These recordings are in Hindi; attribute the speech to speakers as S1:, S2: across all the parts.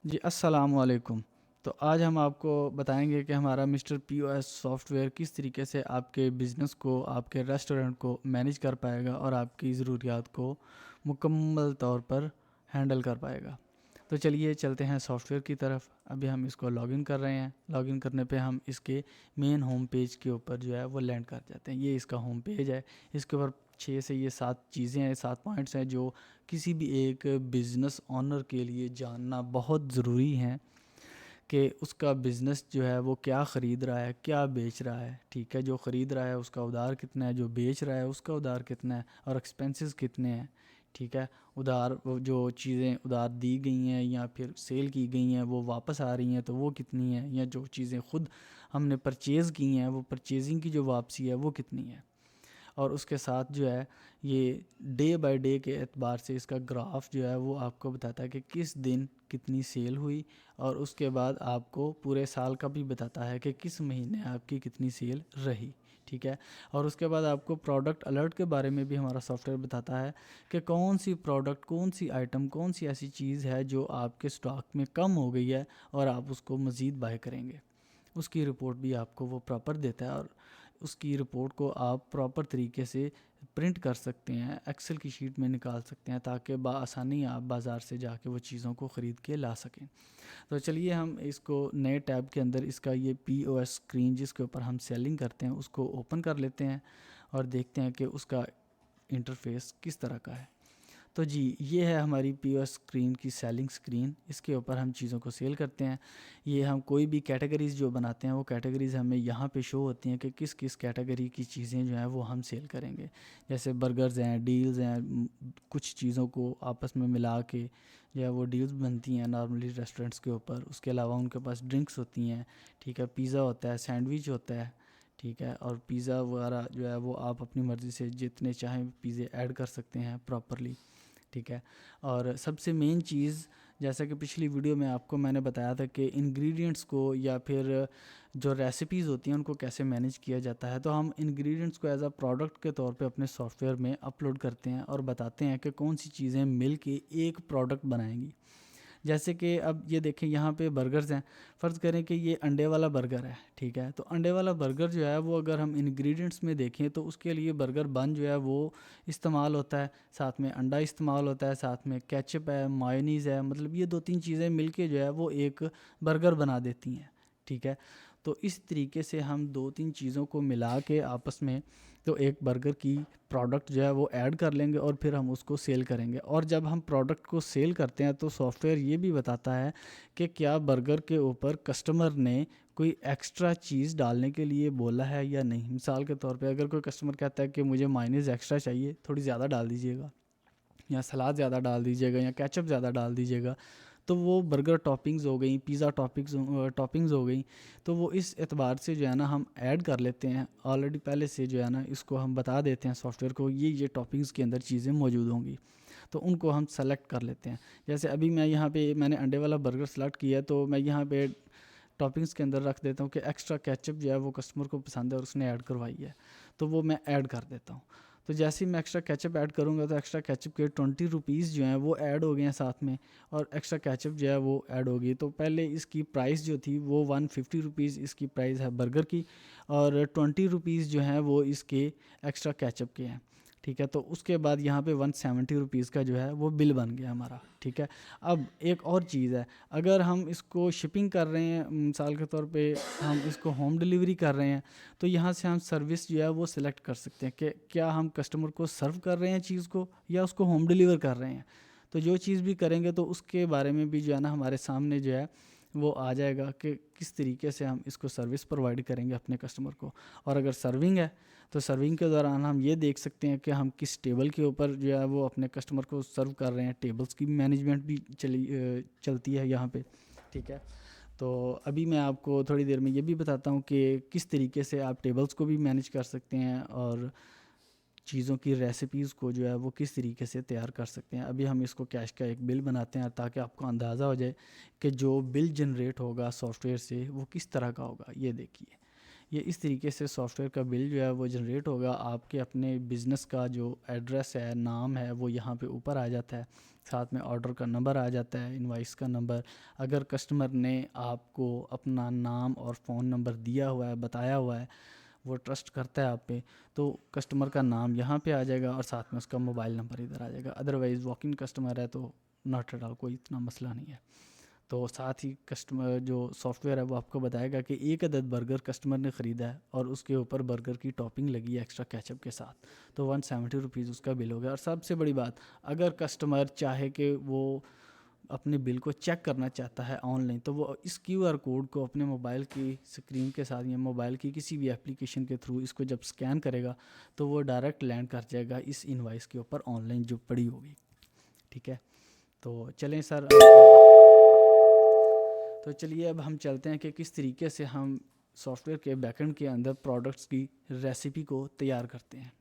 S1: जी अस्सलाम वालेकुम। तो आज हम आपको बताएंगे कि हमारा मिस्टर पीओएस सॉफ्टवेयर किस तरीके से आपके बिज़नेस को, आपके रेस्टोरेंट को मैनेज कर पाएगा और आपकी ज़रूरियात को मुकम्मल तौर पर हैंडल कर पाएगा। तो चलिए चलते हैं सॉफ्टवेयर की तरफ। अभी हम इसको लॉगिन कर रहे हैं। लॉगिन करने पे हम इसके मेन होम पेज के ऊपर जो है वो लैंड कर जाते हैं। ये इसका होम पेज है। इसके ऊपर 6 से ये 7 चीज़ें हैं, 7 पॉइंट्स हैं जो किसी भी एक बिज़नेस ओनर के लिए जानना बहुत ज़रूरी हैं कि उसका बिज़नेस जो है वो क्या ख़रीद रहा है, क्या बेच रहा है। ठीक है, जो ख़रीद रहा है उसका उधार कितना है, जो बेच रहा है उसका उधार कितना है और एक्सपेंसेस कितने हैं। ठीक है, उधार वो जो चीज़ें उधार दी गई हैं या फिर सेल की गई हैं वो वापस आ रही हैं तो वो कितनी है, या जो चीज़ें ख़ुद हमने परचेज़ की हैं वो परचेजिंग की जो वापसी है वो कितनी है। और उसके साथ जो है ये डे बाय डे के एतबार से इसका ग्राफ जो है वो आपको बताता है कि किस दिन कितनी सेल हुई, और उसके बाद आपको पूरे साल का भी बताता है कि किस महीने आपकी कितनी सेल रही। ठीक है, और उसके बाद आपको प्रोडक्ट अलर्ट के बारे में भी हमारा सॉफ्टवेयर बताता है कि कौन सी प्रोडक्ट, कौन सी आइटम, कौन सी ऐसी चीज़ है जो आपके स्टॉक में कम हो गई है और आप उसको मज़ीद बाय करेंगे। उसकी रिपोर्ट भी आपको वो प्रॉपर देता है, और उसकी रिपोर्ट को आप प्रॉपर तरीके से प्रिंट कर सकते हैं, एक्सेल की शीट में निकाल सकते हैं ताकि आसानी आप बाज़ार से जाके वो चीज़ों को ख़रीद के ला सकें। तो चलिए हम इसको नए टैब के अंदर इसका ये पीओएस स्क्रीन जिसके ऊपर हम सेलिंग करते हैं उसको ओपन कर लेते हैं और देखते हैं कि उसका इंटरफेस किस तरह का है। तो जी ये है हमारी पीओएस स्क्रीन की सेलिंग स्क्रीन। इसके ऊपर हम चीज़ों को सेल करते हैं। ये हम कोई भी कैटेगरीज़ जो बनाते हैं वो कैटेगरीज़ हमें यहाँ पे शो होती हैं कि किस किस कैटेगरी की चीज़ें जो हैं वो हम सेल करेंगे। जैसे बर्गर्स हैं, डील्स हैं, कुछ चीज़ों को आपस में मिला के जो है वो डील्स बनती हैं नॉर्मली रेस्टोरेंट्स के ऊपर। उसके अलावा उनके पास ड्रिंक्स होती हैं। ठीक है, पिज़्ज़ा होता है, सैंडविच होता है। ठीक है, और पिज़्ज़ा वगैरह जो है वो आप अपनी मर्ज़ी से जितने चाहें पिज़्ज़े ऐड कर सकते हैं प्रॉपरली। ठीक है, और सबसे मेन चीज़ जैसा कि पिछली वीडियो में आपको मैंने बताया था कि इंग्रेडिएंट्स को या फिर जो रेसिपीज़ होती हैं उनको कैसे मैनेज किया जाता है, तो हम इंग्रेडिएंट्स को एज अ प्रोडक्ट के तौर पे अपने सॉफ्टवेयर में अपलोड करते हैं और बताते हैं कि कौन सी चीज़ें मिल के एक प्रोडक्ट बनाएंगी। जैसे कि अब ये देखें यहाँ पे बर्गर्स हैं। फ़र्ज़ करें कि ये अंडे वाला बर्गर है। ठीक है, तो अंडे वाला बर्गर जो है वो अगर हम इंग्रेडिएंट्स में देखें तो उसके लिए बर्गर बन जो है वो इस्तेमाल होता है, साथ में अंडा इस्तेमाल होता है, साथ में केचप है, मायोनीज़ है। मतलब ये 2-3 चीज़ें मिलके जो है वो एक बर्गर बना देती हैं। ठीक है, तो इस तरीके से हम 2-3 चीज़ों को मिला के आपस में तो एक बर्गर की प्रोडक्ट जो है वो ऐड कर लेंगे और फिर हम उसको सेल करेंगे। और जब हम प्रोडक्ट को सेल करते हैं तो सॉफ्टवेयर ये भी बताता है कि क्या बर्गर के ऊपर कस्टमर ने कोई एक्स्ट्रा चीज़ डालने के लिए बोला है या नहीं। मिसाल के तौर पे अगर कोई कस्टमर कहता है कि मुझे मायोनीज़ एक्स्ट्रा चाहिए, थोड़ी ज़्यादा डाल दीजिएगा, या सलाद ज़्यादा डाल दीजिएगा, या केचप ज़्यादा डाल दीजिएगा, तो वो बर्गर टॉपिंग्स हो गई, पिज़्ज़ा टॉपिंग्स हो गई, तो वो इस एतबार से जो है ना हम ऐड कर लेते हैं। ऑलरेडी पहले से जो है ना इसको हम बता देते हैं सॉफ्टवेयर को ये टॉपिंग्स के अंदर चीज़ें मौजूद होंगी, तो उनको हम सेलेक्ट कर लेते हैं। जैसे अभी मैं यहाँ पे मैंने अंडे वाला बर्गर सेलेक्ट किया, तो मैं यहाँ पे टॉपिंग्स के अंदर रख देता हूँ कि एक्स्ट्रा केचप जो है वो कस्टमर को पसंद है और उसने ऐड करवाई है, तो वो मैं ऐड कर देता हूँ। तो जैसे ही मैं एक्स्ट्रा केचप ऐड करूँगा तो एक्स्ट्रा केचप के 20 रुपीज़ जो हैं वो ऐड हो गए हैं साथ में, और एक्स्ट्रा केचप जो है वो ऐड होगी। तो पहले इसकी प्राइस जो थी वो 150 रुपीज़ इसकी प्राइस है बर्गर की, और 20 रुपीज़ जो हैं वो इसके एक्स्ट्रा केचप के हैं। ठीक है, तो उसके बाद यहाँ पे 170 रुपीज़ का जो है वो बिल बन गया हमारा। ठीक है, अब एक और चीज़ है, अगर हम इसको शिपिंग कर रहे हैं, मिसाल के तौर पे हम इसको होम डिलीवरी कर रहे हैं, तो यहाँ से हम सर्विस जो है वो सिलेक्ट कर सकते हैं कि क्या हम कस्टमर को सर्व कर रहे हैं चीज़ को या उसको होम डिलीवर कर रहे हैं। तो जो चीज़ भी करेंगे तो उसके बारे में भी जो है ना हमारे सामने जो है वो आ जाएगा कि किस तरीके से हम इसको सर्विस प्रोवाइड करेंगे अपने कस्टमर को। और अगर सर्विंग है तो सर्विंग के दौरान हम ये देख सकते हैं कि हम किस टेबल के ऊपर जो है वो अपने कस्टमर को सर्व कर रहे हैं। टेबल्स की मैनेजमेंट भी चलती है यहाँ पे। ठीक है, तो अभी मैं आपको थोड़ी देर में ये भी बताता हूँ कि किस तरीके से आप टेबल्स को भी मैनेज कर सकते हैं और चीज़ों की रेसिपीज़ को जो है वो किस तरीके से तैयार कर सकते हैं। अभी हम इसको कैश का एक बिल बनाते हैं ताकि आपको अंदाज़ा हो जाए कि जो बिल जनरेट होगा सॉफ्टवेयर से वो किस तरह का होगा। ये देखिए, ये इस तरीके से सॉफ्टवेयर का बिल जो है वो जनरेट होगा। आपके अपने बिज़नेस का जो एड्रेस है, नाम है, वो यहाँ पे ऊपर आ जाता है। साथ में ऑर्डर का नंबर आ जाता है, इनवाइस का नंबर। अगर कस्टमर ने आपको अपना नाम और फ़ोन नंबर दिया हुआ है, बताया हुआ है, वो ट्रस्ट करता है आप पे, तो कस्टमर का नाम यहाँ पे आ जाएगा और साथ में उसका मोबाइल नंबर इधर आ जाएगा। अदरवाइज़ वॉक इन कस्टमर है तो नॉट एट ऑल, कोई इतना मसला नहीं है। तो साथ ही कस्टमर जो सॉफ्टवेयर है वो आपको बताएगा कि एक अदद बर्गर कस्टमर ने ख़रीदा है और उसके ऊपर बर्गर की टॉपिंग लगी है एक्स्ट्रा केचप के साथ, तो 170 रुपीज़ उसका बिल हो गया। और सबसे बड़ी बात, अगर कस्टमर चाहे कि वो अपने बिल को चेक करना चाहता है ऑनलाइन, तो वो इस क्यूआर कोड को अपने मोबाइल की स्क्रीन के साथ या मोबाइल की किसी भी एप्लीकेशन के थ्रू इसको जब स्कैन करेगा तो वो डायरेक्ट लैंड कर जाएगा इस इनवाइस के ऊपर ऑनलाइन जो पड़ी होगी। ठीक है, तो चलें सर, तो चलिए अब हम चलते हैं कि किस तरीके से हम सॉफ्टवेयर के बैकएंड के अंदर प्रोडक्ट्स की रेसिपी को तैयार करते हैं।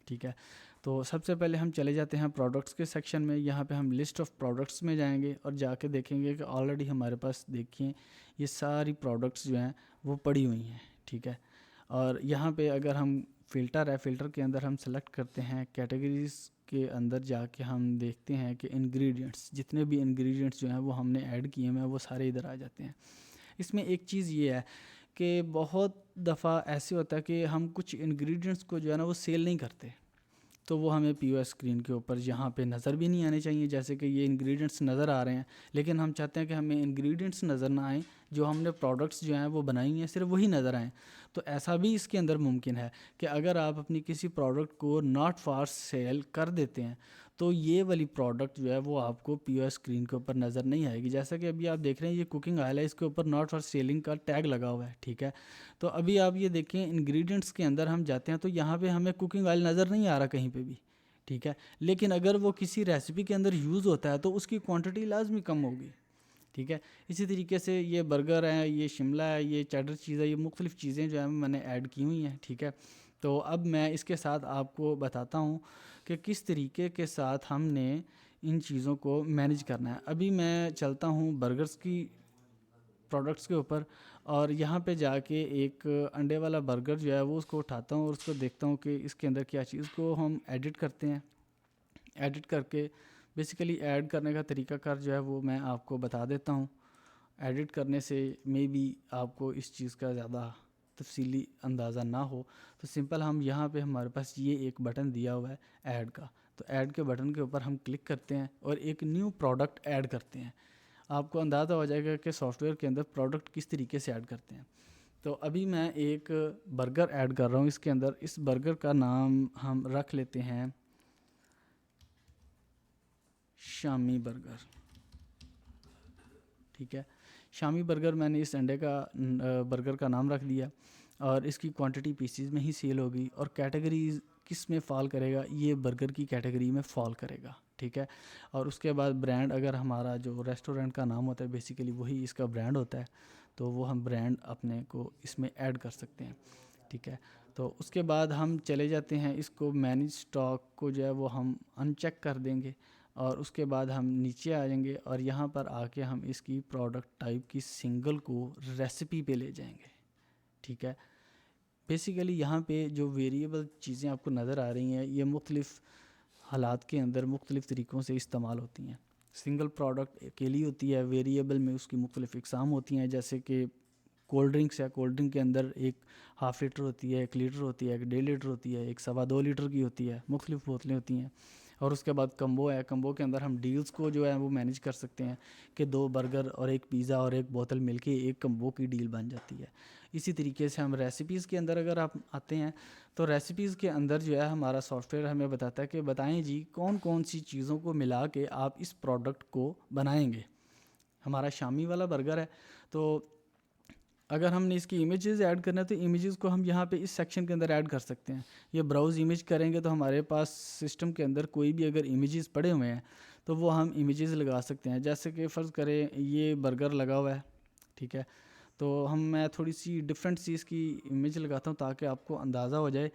S1: ठीक है, तो सबसे पहले हम चले जाते हैं प्रोडक्ट्स के सेक्शन में। यहाँ पे हम लिस्ट ऑफ प्रोडक्ट्स में जाएंगे और जाके देखेंगे कि ऑलरेडी हमारे पास, देखिए, ये सारी प्रोडक्ट्स जो हैं वो पड़ी हुई हैं। ठीक है, और यहाँ पे अगर हम फ़िल्टर है, फ़िल्टर के अंदर हम सेलेक्ट करते हैं, कैटेगरीज़ के अंदर जाके हम देखते हैं कि इंग्रेडिएंट्स, जितने भी इंग्रेडिएंट्स जो हैं वो हमने ऐड किए हैं वो सारे इधर आ जाते हैं। इसमें एक चीज़ ये है कि बहुत दफ़ा ऐसे होता है कि हम कुछ इंग्रेडिएंट्स को जो है ना वो सेल नहीं करते, तो वो हमें पीओएस स्क्रीन के ऊपर यहाँ पे नज़र भी नहीं आने चाहिए। जैसे कि ये इंग्रेडिएंट्स नज़र आ रहे हैं, लेकिन हम चाहते हैं कि हमें इंग्रेडिएंट्स नज़र ना आएँ, जो हमने प्रोडक्ट्स जो हैं वो बनाई हैं सिर्फ वही नज़र आएँ। तो ऐसा भी इसके अंदर मुमकिन है कि अगर आप अपनी किसी प्रोडक्ट को नॉट फॉर सेल कर देते हैं तो ये वाली प्रोडक्ट जो है वो आपको पीओएस स्क्रीन के ऊपर नज़र नहीं आएगी। जैसा कि अभी आप देख रहे हैं ये कुकिंग ऑयल है, इसके ऊपर नॉट फॉर सेलिंग का टैग लगा हुआ है। ठीक है, तो अभी आप ये देखें, इंग्रेडिएंट्स के अंदर हम जाते हैं तो यहाँ पे हमें कुकिंग ऑयल नज़र नहीं आ रहा कहीं पे भी। ठीक है, लेकिन अगर वो किसी रेसिपी के अंदर यूज़ होता है तो उसकी क्वांटिटी लाजमी कम होगी। ठीक है, इसी तरीके से ये बर्गर है, ये शिमला है, ये चेडर चीज़ है, ये मुख्तलिफ़ चीज़ें जो है मैंने ऐड की हुई हैं। ठीक है, तो अब मैं इसके साथ आपको बताता हूँ कि किस तरीके के साथ हमने इन चीज़ों को मैनेज करना है। अभी मैं चलता हूँ बर्गर्स की प्रोडक्ट्स के ऊपर और यहाँ पे जाके एक अंडे वाला बर्गर जो है वो उसको उठाता हूँ और उसको देखता हूँ कि इसके अंदर क्या चीज़ को हम एडिट करते हैं। एडिट करके बेसिकली ऐड करने का तरीक़ाकार जो है वो मैं आपको बता देता हूँ। एडिट करने से मे बी आपको इस चीज़ का ज़्यादा तफसीली अंदाज़ा ना हो, तो सिंपल हम यहाँ पे हमारे पास ये एक बटन दिया हुआ है ऐड का, तो ऐड के बटन के ऊपर हम क्लिक करते हैं और एक न्यू प्रोडक्ट ऐड करते हैं। आपको अंदाज़ा हो जाएगा कि सॉफ्टवेयर के अंदर प्रोडक्ट किस तरीके से ऐड करते हैं। तो अभी मैं एक बर्गर ऐड कर रहा हूँ इसके अंदर। इस बर्गर का नाम हम रख लेते हैं शामी बर्गर। ठीक है, शामी बर्गर मैंने इस अंडे का बर्गर का नाम रख दिया और इसकी क्वांटिटी पीसीज में ही सेल होगी और कैटेगरी किस में फ़ॉल करेगा, ये बर्गर की कैटेगरी में फ़ॉल करेगा। ठीक है, और उसके बाद ब्रांड, अगर हमारा जो रेस्टोरेंट का नाम होता है बेसिकली वही इसका ब्रांड होता है, तो वो हम ब्रांड अपने को इसमें ऐड कर सकते हैं। ठीक है, तो उसके बाद हम चले जाते हैं, इसको मैनेज स्टॉक को जो है वो हम अनचेक कर देंगे और उसके बाद हम नीचे आ जाएंगे और यहाँ पर आके हम इसकी प्रोडक्ट टाइप की सिंगल को रेसिपी पे ले जाएंगे। ठीक है, बेसिकली यहाँ पे जो वेरिएबल चीज़ें आपको नज़र आ रही हैं ये मुख्तलिफ़ हालात के अंदर मुख्तलिफ़ तरीक़ों से इस्तेमाल होती हैं। सिंगल प्रोडक्ट अकेली होती है, वेरिएबल में उसकी मुख्तलिफ़ इकसाम होती हैं, जैसे कि कोल्ड ड्रिंक्स है, कोल्ड ड्रिंक के अंदर एक हाफ़ लीटर होती है, 1 लीटर होती है, 1 1.5 लीटर होती है, एक 2.25 लीटर की होती है, मुख्तलिफ़ बोतलें होती हैं। और उसके बाद कम्बो है, कम्बो के अंदर हम डील्स को जो है वो मैनेज कर सकते हैं कि 2 बर्गर और 1 पिज़्ज़ा और 1 बोतल मिलके एक कम्बो की डील बन जाती है। इसी तरीके से हम रेसिपीज़ के अंदर अगर आप आते हैं तो रेसिपीज़ के अंदर जो है हमारा सॉफ्टवेयर हमें बताता है कि बताएं जी कौन कौन सी चीज़ों को मिला के आप इस प्रोडक्ट को बनाएंगे। हमारा शामी वाला बर्गर है, तो अगर हमने इसकी इमेजेस ऐड करना है तो इमेजेस को हम यहाँ पे इस सेक्शन के अंदर ऐड कर सकते हैं। ये ब्राउज़ इमेज करेंगे तो हमारे पास सिस्टम के अंदर कोई भी अगर इमेजेस पड़े हुए हैं तो वो हम इमेजेस लगा सकते हैं। जैसे कि फ़र्ज़ करें ये बर्गर लगा हुआ है, ठीक है, तो मैं थोड़ी सी डिफरेंट सी इसकी इमेज लगाता हूँ ताकि आपको अंदाज़ा हो जाए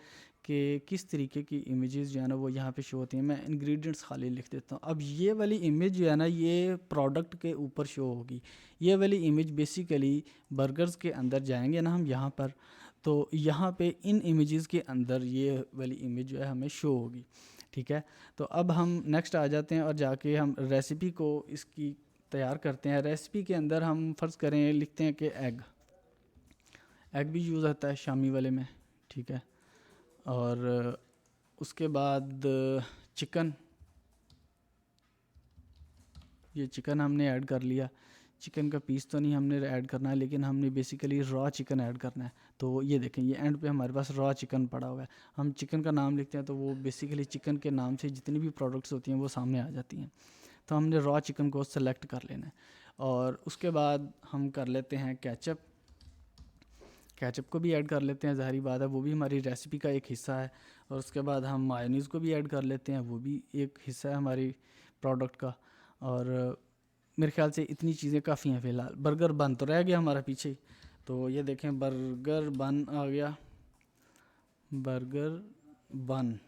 S1: कि किस तरीके की इमेजेस जो है ना वो यहाँ पे शो होती हैं। मैं इंग्रेडिएंट्स खाली लिख देता हूँ। अब ये वाली इमेज जो है ना ये प्रोडक्ट के ऊपर शो होगी। ये वाली इमेज बेसिकली बर्गर्स के अंदर जाएंगे ना हम यहाँ पर, तो यहाँ पे इन इमेजेस के अंदर ये वाली इमेज जो है हमें शो होगी। ठीक है। तो अब हम नेक्स्ट आ जाते हैं और जाके हम रेसिपी को इसकी तैयार करते हैं। रेसिपी के अंदर हम फ़र्ज़ करें लिखते हैं कि एग भी यूज़ होता है शामी वाले में, ठीक है। और उसके बाद चिकन, ये चिकन हमने ऐड कर लिया। चिकन का पीस तो नहीं हमने ऐड करना है, लेकिन हमने बेसिकली रॉ चिकन ऐड करना है। तो ये देखें, ये एंड पे हमारे पास रॉ चिकन पड़ा हुआ है। हम चिकन का नाम लिखते हैं तो वो बेसिकली चिकन के नाम से जितनी भी प्रोडक्ट्स होती हैं वो सामने आ जाती हैं। तो हमने रॉ चिकन को सेलेक्ट कर लेना है। और उसके बाद हम कर लेते हैं केचप को भी ऐड कर लेते हैं, ज़ाहिरी बात है वो भी हमारी रेसिपी का एक हिस्सा है। और उसके बाद हम मायोनीज़ को भी ऐड कर लेते हैं, वो भी एक हिस्सा है हमारी प्रोडक्ट का। और मेरे ख्याल से इतनी चीज़ें काफ़ी हैं फ़िलहाल। बर्गर बन तो रह गया हमारा पीछे, तो ये देखें बर्गर बन आ गया, बर्गर बन,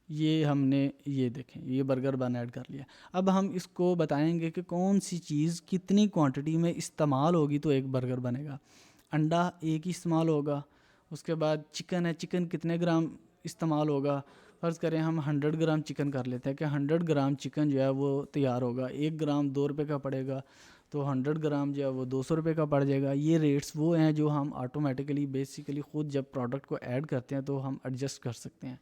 S1: ये हमने, ये देखें ये बर्गर बन ऐड कर लिया। अब हम इसको बताएंगे कि कौन सी चीज़ कितनी क्वांटिटी में इस्तेमाल होगी तो एक बर्गर बनेगा। अंडा एक ही इस्तेमाल होगा। उसके बाद चिकन है, चिकन कितने ग्राम इस्तेमाल होगा। फ़र्ज़ करें हम 100 ग्राम चिकन कर लेते हैं कि 100 ग्राम चिकन जो है वो तैयार होगा। 1 ग्राम 2 रुपये का पड़ेगा, तो 100 ग्राम जो है वो 200 रुपये का पड़ जाएगा। ये रेट्स वो हैं जो हम ऑटोमेटिकली बेसिकली ख़ुद जब प्रोडक्ट को ऐड करते हैं तो हम एडजस्ट कर सकते हैं।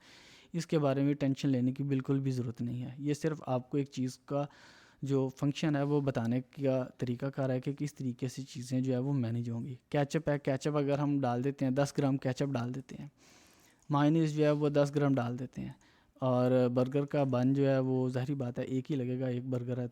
S1: इसके बारे में टेंशन लेने की बिल्कुल भी ज़रूरत नहीं है। ये सिर्फ आपको एक चीज़ का जो फंक्शन है वो बताने का तरीक़ाकार है कि किस तरीके से चीज़ें जो है वो मैनेज होंगी। केचप है, केचप अगर हम डाल देते हैं 10 ग्राम केचप डाल देते हैं। मायोनीज़ जो है वो 10 ग्राम डाल देते हैं। और बर्गर का बन जो है वो ज़ाहिर बात है एक ही लगेगा, एक बर्गर है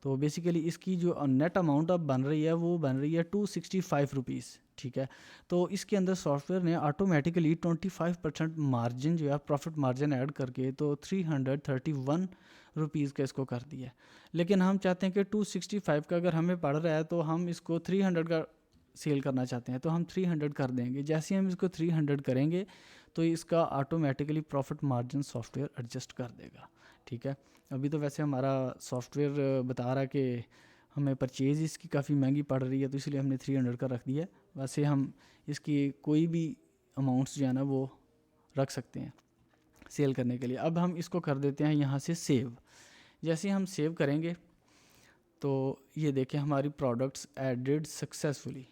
S1: तो बेसिकली इसकी जो नेट अमाउंट अब बन रही है वो बन रही है 265 रुपीज़, ठीक है। तो इसके अंदर सॉफ्टवेयर ने ऑटोमेटिकली 25% मार्जिन जो है प्रॉफिट मार्जिन ऐड करके तो 331 रुपीज़ का इसको कर दिया है। लेकिन हम चाहते हैं कि 265 का अगर हमें पड़ रहा है तो हम इसको 300 का सेल करना चाहते हैं, तो हम 300 कर देंगे। जैसे हम इसको 300 करेंगे तो इसका automatically profit margin software adjust कर देगा, ठीक है। अभी तो वैसे हमारा सॉफ्टवेयर बता रहा है कि हमें परचेज़ इसकी काफ़ी महंगी पड़ रही है, तो इसलिए हमने 300 का रख दिया है। वैसे हम इसकी कोई भी अमाउंट्स जो है ना वो रख सकते हैं सेल करने के लिए। अब हम इसको कर देते हैं यहाँ से सेव। जैसे हम सेव करेंगे तो ये देखें हमारी products added successfully,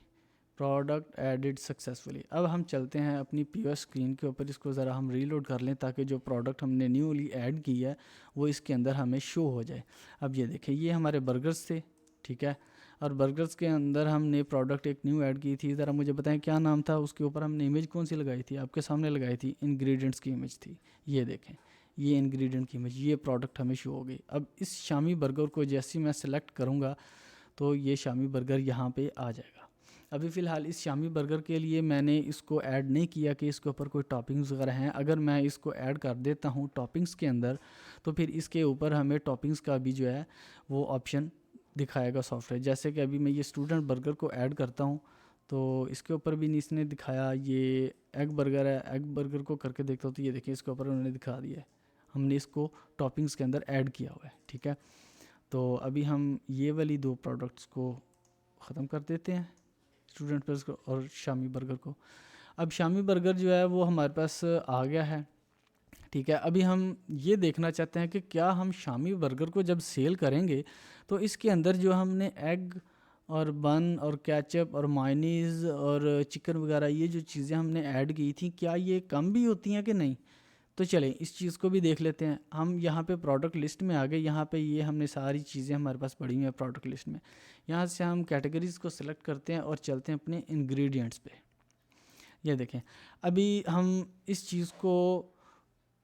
S1: product added successfully. अब हम चलते हैं अपनी पीओएस स्क्रीन के ऊपर, इसको ज़रा हम रीलोड कर लें ताकि जो प्रोडक्ट हमने न्यूली ऐड की है वो इसके अंदर हमें शो हो जाए। अब ये देखें ये हमारे बर्गर्स थे, ठीक है। और बर्गर्स के अंदर हमने प्रोडक्ट एक न्यू ऐड की थी। ज़रा मुझे बताएं क्या नाम था, उसके ऊपर हमने इमेज कौन सी लगाई थी, आपके सामने लगाई थी, इंग्रेडिएंट्स की इमेज थी। ये देखें ये इंग्रेडिएंट की इमेज, ये प्रोडक्ट हमें शो हो गई। अब इस शामी बर्गर को जैसे मैं सेलेक्ट करूँगा तो ये शामी बर्गर यहाँ पे आ जाएगा। अभी फ़िलहाल इस शामी बर्गर के लिए मैंने इसको ऐड नहीं किया कि इसके ऊपर कोई टॉपिंग्स वगैरह हैं। अगर मैं इसको ऐड कर देता हूँ टॉपिंग्स के अंदर तो फिर इसके ऊपर हमें टॉपिंग्स का भी जो है वो ऑप्शन दिखाएगा सॉफ्टवेयर। जैसे कि अभी मैं ये स्टूडेंट बर्गर को ऐड करता हूँ तो इसके ऊपर भी इसने दिखाया, ये एग बर्गर है, एग बर्गर को करके देखता हूँ तो ये देखिए इसके ऊपर उन्होंने दिखा दिया है, हमने इसको टॉपिंग्स के अंदर ऐड किया हुआ है, ठीक है। तो अभी हम ये वाली 2 प्रोडक्ट्स को ख़त्म कर देते हैं, स्टूडेंट बर्गर और शामी बर्गर को। अब शामी बर्गर जो है वो हमारे पास आ गया है, ठीक है। अभी हम ये देखना चाहते हैं कि क्या हम शामी बर्गर को जब सेल करेंगे तो इसके अंदर जो हमने एग और बन और केचप और मायोनीज़ और चिकन वगैरह ये जो चीज़ें हमने ऐड की थी क्या ये कम भी होती हैं कि नहीं। तो चलें इस चीज़ को भी देख लेते हैं। हम यहाँ पे प्रोडक्ट लिस्ट में आ गए, यहाँ पे ये हमने सारी चीज़ें हमारे पास पड़ी हुई हैं प्रोडक्ट लिस्ट में। यहाँ से हम कैटेगरीज़ को सिलेक्ट करते हैं और चलते हैं अपने इंग्रेडिएंट्स पे। ये देखें अभी हम इस चीज़ को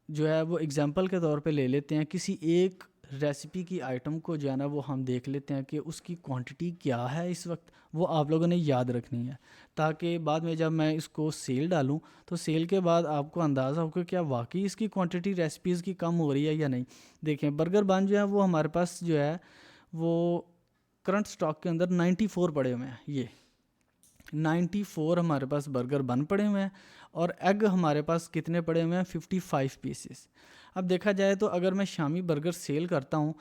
S1: जो है वो एग्जांपल के तौर पे ले लेते हैं। किसी एक रेसिपी की आइटम को जो है ना वो हम देख लेते हैं कि उसकी क्वांटिटी क्या है इस वक्त, वो आप लोगों ने याद रखनी है ताकि बाद में जब मैं इसको सेल डालूं तो सेल के बाद आपको अंदाज़ा हो कि क्या वाकई इसकी क्वांटिटी रेसिपीज़ की कम हो रही है या नहीं। देखें बर्गर बन जो है वो हमारे पास जो है वो करंट स्टॉक के अंदर 94 पड़े हुए हैं। ये 94 हमारे पास बर्गर बन पड़े हुए हैं और एग हमारे पास कितने पड़े हुए हैं 55 पीसेस। अब देखा जाए तो अगर मैं शामी बर्गर सेल करता हूँ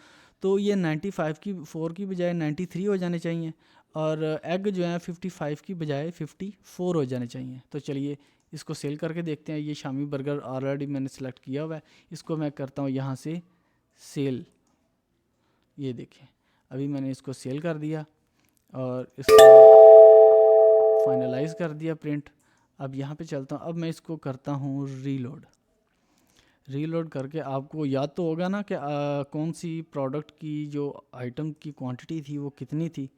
S1: तो ये 95 की 4 की बजाय 93 हो जाने चाहिए और एग जो है 55 की बजाय 54 हो जाने चाहिए। तो चलिए इसको सेल करके देखते हैं। ये शामी बर्गर ऑलरेडी मैंने सेलेक्ट किया हुआ है, इसको मैं करता हूँ यहाँ से सेल। ये देखें अभी मैंने इसको सेल कर दिया और इसको फाइनलाइज कर दिया प्रिंट। अब यहाँ पे चलता हूँ, अब मैं इसको करता हूँ रीलोड। रीलोड करके आपको याद तो होगा ना कि कौन सी प्रोडक्ट की जो आइटम की क्वांटिटी थी वो कितनी थी।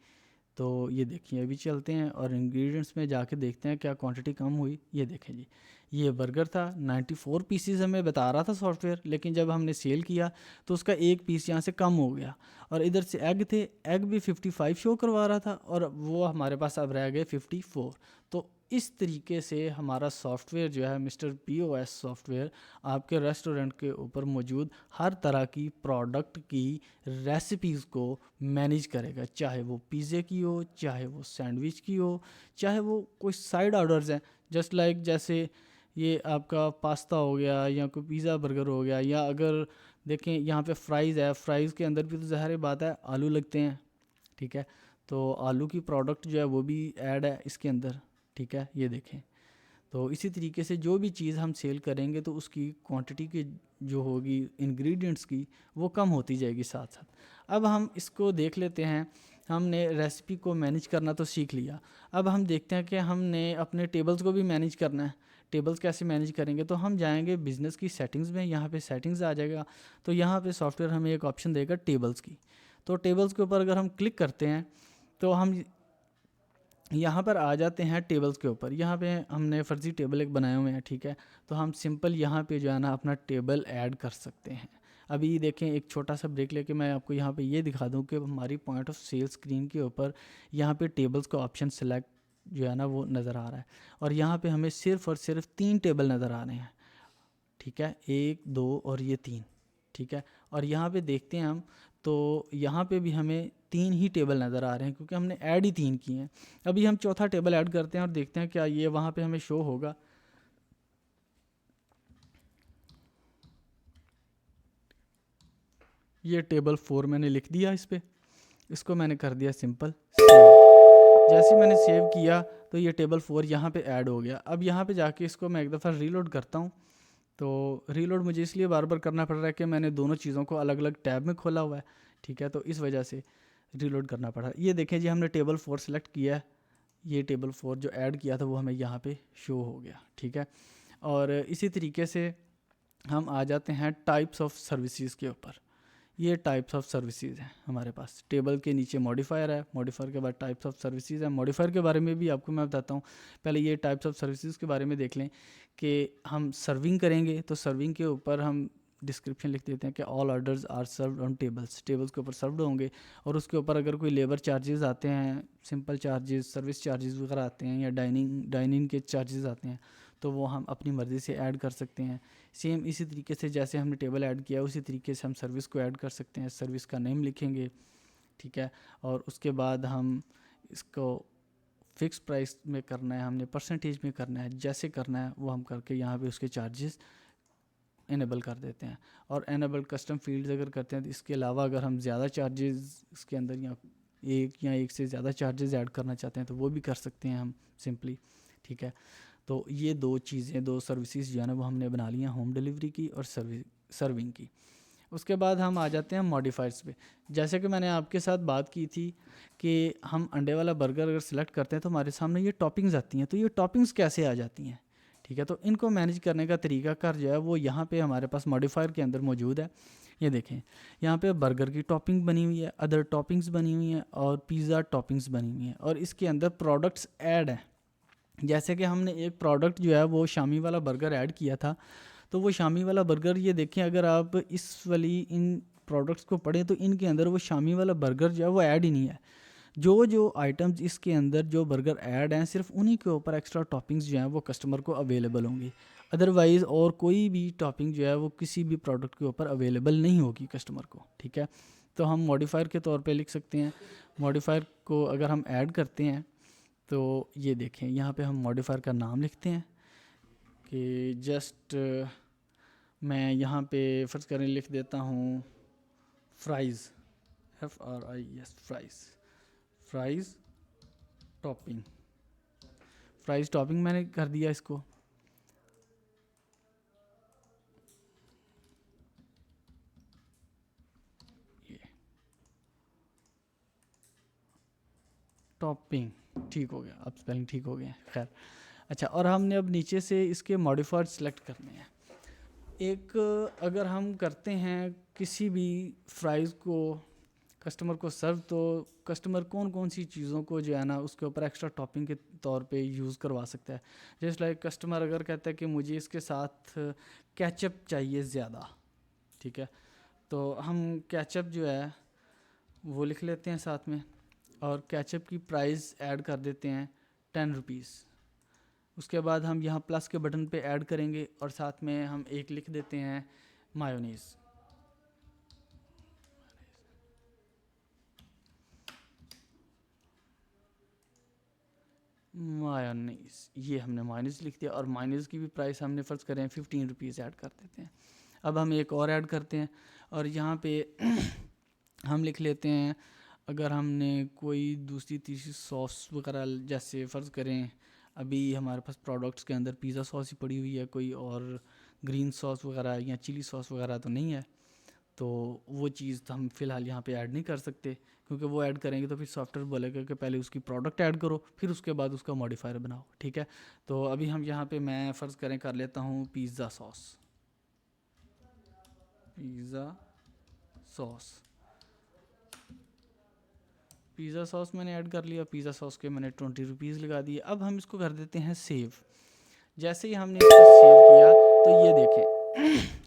S1: तो ये देखिए अभी चलते हैं और इंग्रेडिएंट्स में जाके देखते हैं क्या क्वांटिटी कम हुई। ये देखें जी, ये बर्गर था 94 पीसीज हमें बता रहा था सॉफ्टवेयर, लेकिन जब हमने सेल किया तो उसका एक पीस यहाँ से कम हो गया। और इधर से एग थे, एग भी 55 शो करवा रहा था और वो हमारे पास अब रह गए 54। तो इस तरीके से हमारा सॉफ्टवेयर जो है मिस्टर POS सॉफ्टवेयर आपके रेस्टोरेंट के ऊपर मौजूद हर तरह की प्रोडक्ट की रेसिपीज़ को मैनेज करेगा, चाहे वो पिज़्ज़े की हो, चाहे वो सैंडविच की हो, चाहे वो कोई साइड ऑर्डर्स हैं जस्ट लाइक जैसे ये आपका पास्ता हो गया या कोई पिज़्ज़ा बर्गर हो गया, या अगर देखें यहाँ पे फ्राइज़ है, फ्राइज़ के अंदर भी तो ज़ाहिर बात है आलू लगते हैं, ठीक है। तो आलू की प्रोडक्ट जो है वो भी ऐड है इसके अंदर, ठीक है। ये देखें तो इसी तरीके से जो भी चीज़ हम सेल करेंगे तो उसकी क्वांटिटी की जो होगी इंग्रेडिएंट्स की वो कम होती जाएगी साथ साथ। अब हम इसको देख लेते हैं, हमने रेसिपी को मैनेज करना तो सीख लिया, अब हम देखते हैं कि हमने अपने टेबल्स को भी मैनेज करना है। टेबल्स कैसे मैनेज करेंगे, तो हम जाएंगे बिज़नेस की सेटिंग्स में, यहाँ पे सेटिंग्स आ जाएगा। तो यहाँ पे सॉफ्टवेयर हमें एक ऑप्शन देगा टेबल्स की। तो टेबल्स के ऊपर अगर हम क्लिक करते हैं तो हम यहाँ पर आ जाते हैं टेबल्स के ऊपर। यहाँ पे हमने फ़र्ज़ी टेबल एक बनाए हुए हैं, ठीक है। तो हम सिंपल यहाँ पे जो है ना अपना टेबल ऐड कर सकते हैं। अभी देखें एक छोटा सा ब्रेक लेके मैं आपको यहाँ पे ये दिखा दूँ कि हमारी पॉइंट ऑफ सेल स्क्रीन के ऊपर यहाँ पे टेबल्स का ऑप्शन सेलेक्ट जो है ना वो नज़र आ रहा है, और यहाँ पे हमें सिर्फ़ और सिर्फ 3 टेबल नज़र आ रहे हैं, ठीक है, 1 2 और ये 3, ठीक है। और यहाँ पे देखते हैं हम, तो यहाँ पे भी हमें 3 ही टेबल नज़र आ रहे हैं क्योंकि हमने ऐड ही 3 किए हैं। अभी हम चौथा टेबल ऐड करते हैं और देखते हैं क्या ये वहाँ पे हमें शो होगा। ये टेबल 4 मैंने लिख दिया इस पर, इसको मैंने कर दिया सिंपल सेव। जैसे मैंने सेव किया तो ये टेबल 4 यहाँ पे ऐड हो गया। अब यहाँ पे जाके इसको मैं एक दफ़ा रीलोड करता हूँ। तो रीलोड मुझे इसलिए बार बार करना पड़ रहा है कि मैंने दोनों चीज़ों को अलग अलग टैब में खोला हुआ है, ठीक है। तो इस वजह से रीलोड करना पड़ा। ये देखें जी हमने टेबल 4 सेलेक्ट किया है, ये टेबल 4 जो ऐड किया था वो हमें यहाँ पे शो हो गया, ठीक है। और इसी तरीके से हम आ जाते हैं टाइप्स ऑफ सर्विसेज के ऊपर। ये टाइप्स ऑफ सर्विसेज हैं हमारे पास। टेबल के नीचे मॉडिफायर है, मॉडिफायर के बाद टाइप्स ऑफ सर्विसेज है। मॉडिफायर के बारे में भी आपको मैं बताता हूँ। पहले ये टाइप्स ऑफ सर्विसेज के बारे में देख लें कि हम सर्विंग करेंगे तो सर्विंग के ऊपर हम डिस्क्रिप्शन लिख देते हैं कि all orders are served on tables, tables के ऊपर सर्व्ड होंगे। और उसके ऊपर अगर कोई लेबर चार्जेस आते हैं, सिंपल चार्जेस, सर्विस चार्जेस वगैरह आते हैं, या डाइनिंग के चार्जेस आते हैं, तो वो हम अपनी मर्ज़ी से ऐड कर सकते हैं। सेम इसी तरीके से जैसे हमने टेबल ऐड किया उसी तरीके से हम सर्विस को ऐड कर सकते हैं। सर्विस का नेम लिखेंगे, ठीक है। और उसके बाद हम इसको फ़िक्स प्राइस में करना है, हमने परसेंटेज में करना है, जैसे करना है वो हम करके यहाँ पे उसके चार्जेस इनेबल कर देते हैं। और इनेबल कस्टम फील्ड्स अगर करते हैं तो इसके अलावा अगर हम ज़्यादा चार्जेस इसके अंदर या एक से ज़्यादा चार्जेस ऐड करना चाहते हैं तो वो भी कर सकते हैं हम सिंपली, ठीक है। तो ये दो चीज़ें, दो सर्विसेज जो है ना वो हमने बना ली हैं, होम डिलीवरी की और सर्विंग की। उसके बाद हम आ जाते हैं मॉडिफायर्स पे। जैसे कि मैंने आपके साथ बात की थी कि हम अंडे वाला बर्गर अगर सिलेक्ट करते हैं तो हमारे सामने ये टॉपिंग्स आती हैं। तो ये टॉपिंग्स कैसे आ जाती हैं, ठीक है। तो इनको मैनेज करने का तरीका कार जो है वो यहाँ पे हमारे पास मॉडिफायर के अंदर मौजूद है। ये देखें यहाँ पे बर्गर की टॉपिंग बनी हुई है, अदर टॉपिंग्स बनी हुई हैं और पिज़्ज़ा टॉपिंग्स बनी हुई हैं, और इसके अंदर प्रोडक्ट्स ऐड हैं। जैसे कि हमने एक प्रोडक्ट जो है वो शामी वाला बर्गर ऐड किया था, तो वो शामी वाला बर्गर, ये देखें अगर आप इस वाली इन प्रोडक्ट्स को पढ़ें तो इनके अंदर वो शामी वाला बर्गर जो है वो ऐड ही नहीं है। जो जो आइटम्स इसके अंदर जो बर्गर ऐड हैं सिर्फ उन्हीं के ऊपर एक्स्ट्रा टॉपिंग्स जो हैं वो कस्टमर को अवेलेबल होंगी। अदरवाइज़ और कोई भी टॉपिंग जो है वो किसी भी प्रोडक्ट के ऊपर अवेलेबल नहीं होगी कस्टमर को, ठीक है। तो हम मॉडिफायर के तौर पे लिख सकते हैं। मॉडिफायर को अगर हम ऐड करते हैं तो ये देखें यहाँ पे हम मॉडिफायर का नाम लिखते हैं कि जस्ट मैं यहाँ पे फ़र्ज़ करें लिख देता हूँ fries, FRIES fries topping. Fries topping मैंने कर दिया इसको। टॉपिंग, ठीक हो गया, अब स्पेलिंग ठीक हो गया, खैर। अच्छा, और हमने अब नीचे से इसके मॉडिफायर सेलेक्ट करने हैं। एक अगर हम करते हैं किसी भी फ्राइज़ को कस्टमर को सर्व, तो कस्टमर कौन कौन सी चीज़ों को जो है ना उसके ऊपर एक्स्ट्रा टॉपिंग के तौर पे यूज़ करवा सकता है। जैसे लाइक कस्टमर अगर कहता है कि मुझे इसके साथ केचप चाहिए ज़्यादा, ठीक है, तो हम केचप जो है वो लिख लेते हैं साथ में, और केचप की प्राइस ऐड कर देते हैं 10 रुपीज़। उसके बाद हम यहाँ प्लस के बटन पे ऐड करेंगे और साथ में हम एक लिख देते हैं मायोनीज़। मायोनीज़, ये हमने मायोनीज़ लिख दिया, और मायोनीज़ की भी प्राइस हमने फ़र्ज़ करें 15 रुपीज़ ऐड कर देते हैं। अब हम एक और ऐड करते हैं, और यहाँ पे हम लिख लेते हैं, अगर हमने कोई दूसरी तीसरी सॉस वगैरह, जैसे फ़र्ज़ करें अभी हमारे पास प्रोडक्ट्स के अंदर पिज़्ज़ा सॉस ही पड़ी हुई है, कोई और ग्रीन सॉस वगैरह या चिली सॉस वगैरह तो नहीं है, तो वो चीज़ तो हम फ़िलहाल यहाँ पे ऐड नहीं कर सकते, क्योंकि वो ऐड करेंगे तो फिर सॉफ्टवेयर बोलेगा कि पहले उसकी प्रोडक्ट ऐड करो, फिर उसके बाद उसका मॉडिफायर बनाओ, ठीक है। तो अभी हम यहाँ पे मैं फ़र्ज़ करें कर लेता हूँ pizza sauce, pizza sauce, pizza sauce मैंने ऐड कर लिया, पिज़्ज़ा सॉस के मैंने 20 रुपीज़ लगा दिए। अब हम इसको कर देते हैं सेव। जैसे ही हमने इसको सेव किया तो ये देखें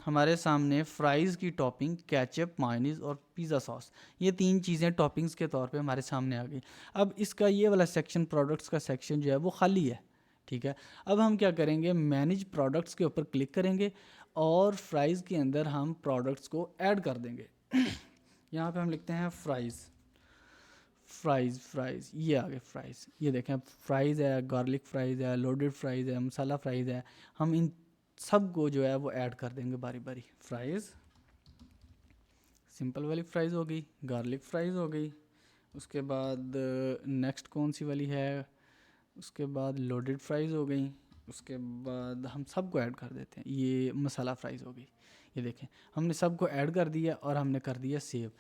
S1: हमारे सामने फ्राइज़ की टॉपिंग, केचप, मायोनीज़ और पिज़्ज़ा सॉस, ये 3 चीज़ें टॉपिंग्स के तौर पे हमारे सामने आ गई। अब इसका ये वाला सेक्शन, प्रोडक्ट्स का सेक्शन जो है वो खाली है, ठीक है। अब हम क्या करेंगे, मैनेज प्रोडक्ट्स के ऊपर क्लिक करेंगे और फ्राइज़ के अंदर हम प्रोडक्ट्स को ऐड कर देंगे। यहाँ पे हम लिखते हैं फ्राइज़, फ्राइज़ ये आ गए फ्राइज़, ये देखें अब फ्राइज़ है, गार्लिक फ्राइज़ है, लोडेड फ्राइज़ है, मसाला फ्राइज़ है। हम इन सब को जो है वो ऐड कर देंगे बारी बारी। फ्राइज़, सिंपल वाली फ्राइज़ हो गई, गार्लिक फ्राइज़ हो गई, उसके बाद नेक्स्ट कौन सी वाली है, उसके बाद लोडेड फ्राइज़ हो गई, उसके बाद हम सबको ऐड कर देते हैं, ये मसाला फ्राइज़ हो गई। ये देखें हमने सबको ऐड कर दिया और हमने कर दिया सेव।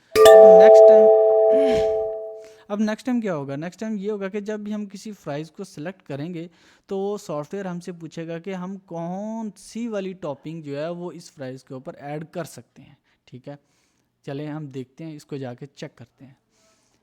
S1: अब नेक्स्ट टाइम क्या होगा, नेक्स्ट टाइम ये होगा कि जब भी हम किसी फ्राइज़ को सिलेक्ट करेंगे तो सॉफ्टवेयर हमसे पूछेगा कि हम कौन सी वाली टॉपिंग जो है वो इस फ्राइज़ के ऊपर ऐड कर सकते हैं, ठीक है। चलें हम देखते हैं, इसको जाके चेक करते हैं।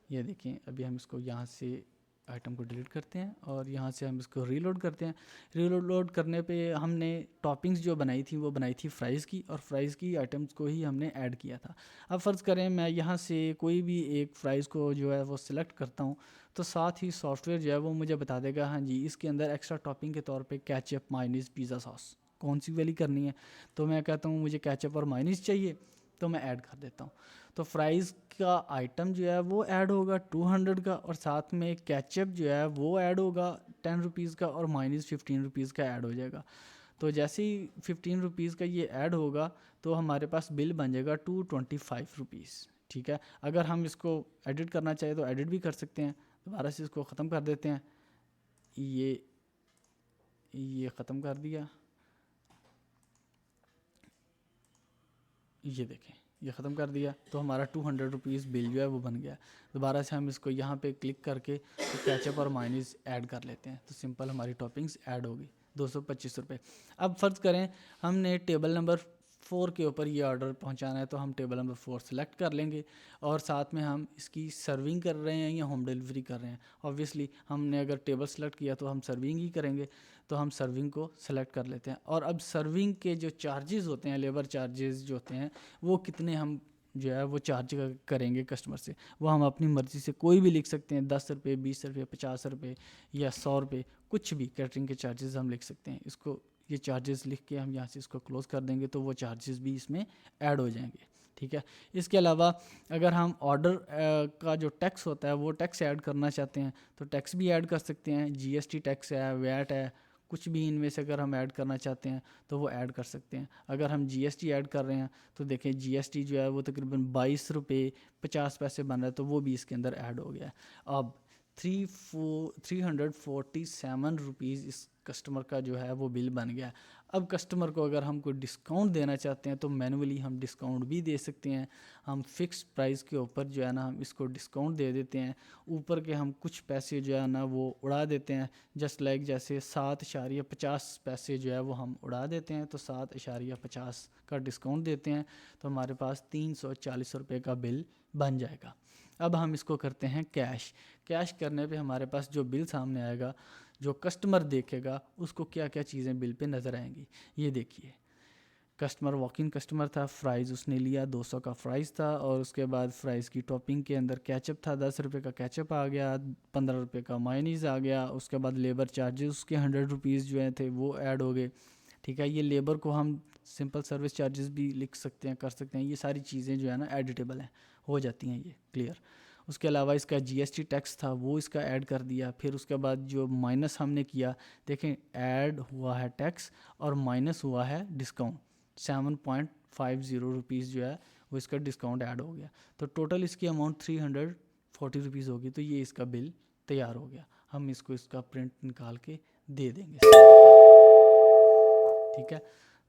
S1: ये देखिए अभी हम इसको यहाँ से आइटम को डिलीट करते हैं और यहाँ से हम इसको रीलोड करते हैं। रीलोड करने पे हमने टॉपिंग्स जो बनाई थी वो बनाई थी फ्राइज़ की, और फ्राइज़ की आइटम्स को ही हमने ऐड किया था। अब फ़र्ज़ करें मैं यहाँ से कोई भी एक फ़्राइज़ को जो है वो सिलेक्ट करता हूँ, तो साथ ही सॉफ्टवेयर जो है वो मुझे बता देगा हाँ जी इसके अंदर एक्स्ट्रा टॉपिंग के तौर पे केचप, मायोनीज़, पिज़्ज़ा सॉस कौन सी वाली करनी है। तो मैं कहता हूँ मुझे केचप और मायोनीज़ चाहिए, तो मैं ऐड कर देता हूँ। तो फ्राइज़ का आइटम जो है वो ऐड होगा 200 का, और साथ में केचप जो है वो ऐड होगा 10 रुपीज़ का, और माइनस 15 रुपीज़ का ऐड हो जाएगा। तो जैसे ही 15 रुपीज़ का ये ऐड होगा तो हमारे पास बिल बन जाएगा 225 रुपीज़, ठीक है। अगर हम इसको एडिट करना चाहें तो एडिट भी कर सकते हैं। दोबारा से इसको ख़त्म कर देते हैं, ये ख़त्म कर दिया, ये देखें ये ख़त्म कर दिया, तो हमारा 200 रुपीज़ बिल जो है वो बन गया। दोबारा से हम इसको यहाँ पे क्लिक करके तो केचप और मायोनीज़ ऐड कर लेते हैं, तो सिंपल हमारी टॉपिंग्स ऐड होगी 225 रुपये। अब फ़र्ज़ करें हमने टेबल नंबर 4 के ऊपर ये ऑर्डर पहुँचाना है, तो हम टेबल नंबर 4 सेलेक्ट कर लेंगे, और साथ में हम इसकी सर्विंग कर रहे हैं या होम डिलीवरी कर रहे हैं। ऑब्वियसली हमने अगर टेबल सेलेक्ट किया तो हम सर्विंग ही करेंगे, तो हम सर्विंग को सेलेक्ट कर लेते हैं। और अब सर्विंग के जो चार्जेस होते हैं, लेबर चार्जेस जो होते हैं, वो कितने हम जो है वो चार्ज करेंगे कस्टमर से, वो हम अपनी मर्ज़ी से कोई भी लिख सकते हैं। 10 रुपये, 20 रुपये, 50 रुपये या 100 रुपये, कुछ भी कैटरिंग के चार्जेस हम लिख सकते हैं। इसको ये चार्जेस लिख के हम यहाँ से इसको क्लोज़ कर देंगे, तो वो चार्जेस भी इसमें ऐड हो जाएंगे, ठीक है। इसके अलावा अगर हम ऑर्डर का जो टैक्स होता है वो टैक्स ऐड करना चाहते हैं तो टैक्स भी ऐड कर सकते हैं। जीएसटी टैक्स है, वैट है, कुछ भी इनमें से अगर हम ऐड करना चाहते हैं तो वो ऐड कर सकते हैं। अगर हम जीएसटी ऐड कर रहे हैं तो देखें जीएसटी जो है वो तकरीबन 22 रुपये 50 पैसे बन रहा है, तो वो भी इसके अंदर ऐड हो गया है। अब ₹347 इस कस्टमर का जो है वो बिल बन गया। अब कस्टमर को अगर हम कोई डिस्काउंट देना चाहते हैं तो मैनुअली हम डिस्काउंट भी दे सकते हैं। हम फिक्स प्राइस के ऊपर जो है ना हम इसको डिस्काउंट दे देते हैं, ऊपर के हम कुछ पैसे जो है ना वो उड़ा देते हैं। जस्ट लाइक जैसे 7.50 पैसे जो है वो हम उड़ा देते हैं, तो 7.50 का डिस्काउंट देते हैं, तो हमारे पास 340 रुपये का बिल बन जाएगा। अब हम इसको करते हैं कैश। कैश करने पे हमारे पास जो बिल सामने आएगा, जो कस्टमर देखेगा उसको क्या क्या चीज़ें बिल पे नज़र आएंगी। ये देखिए, कस्टमर वॉक इन कस्टमर था, फ्राइज़ उसने लिया 200 का फ्राइज़ था, और उसके बाद फ्राइज़ की टॉपिंग के अंदर केचप था, 10 रुपये का केचप आ गया, 15 रुपये का मायोनीज़ आ गया। उसके बाद लेबर चार्जेस उसके 100 रुपीज़ जो हैं थे वो ऐड हो गए। ठीक है, ये लेबर को हम सिंपल सर्विस चार्जेस भी लिख सकते हैं, कर सकते हैं। ये सारी चीज़ें जो है ना एडिटेबल हैं, हो जाती हैं ये क्लियर। उसके अलावा इसका जीएसटी टैक्स था वो इसका ऐड कर दिया। फिर उसके बाद जो माइनस हमने किया, देखें ऐड हुआ है टैक्स और माइनस हुआ है डिस्काउंट, 7.50 रुपीज़ जो है वो इसका डिस्काउंट ऐड हो गया। तो टोटल इसकी अमाउंट 340 रुपीज़ होगी। तो ये इसका बिल तैयार हो गया। हम इसको इसका प्रिंट निकाल के दे देंगे। ठीक है,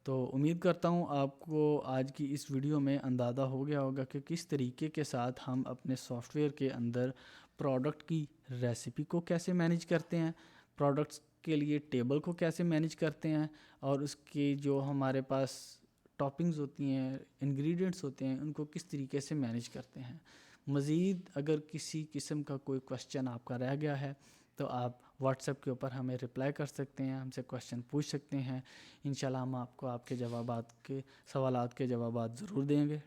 S1: तो उम्मीद करता हूँ आपको आज की इस वीडियो में अंदाज़ा हो गया होगा कि किस तरीके के साथ हम अपने सॉफ्टवेयर के अंदर प्रोडक्ट की रेसिपी को कैसे मैनेज करते हैं, प्रोडक्ट्स के लिए टेबल को कैसे मैनेज करते हैं, और उसके जो हमारे पास टॉपिंग्स होती हैं, इंग्रेडिएंट्स होते हैं, उनको किस तरीके से मैनेज करते हैं। मज़ीद अगर किसी किस्म का कोई क्वेश्चन आपका रह गया है तो आप व्हाट्सएप के ऊपर हमें रिप्लाई कर सकते हैं, हमसे क्वेश्चन पूछ सकते हैं। इंशाल्लाह हम आपको आपके सवालात के जवाबात ज़रूर देंगे।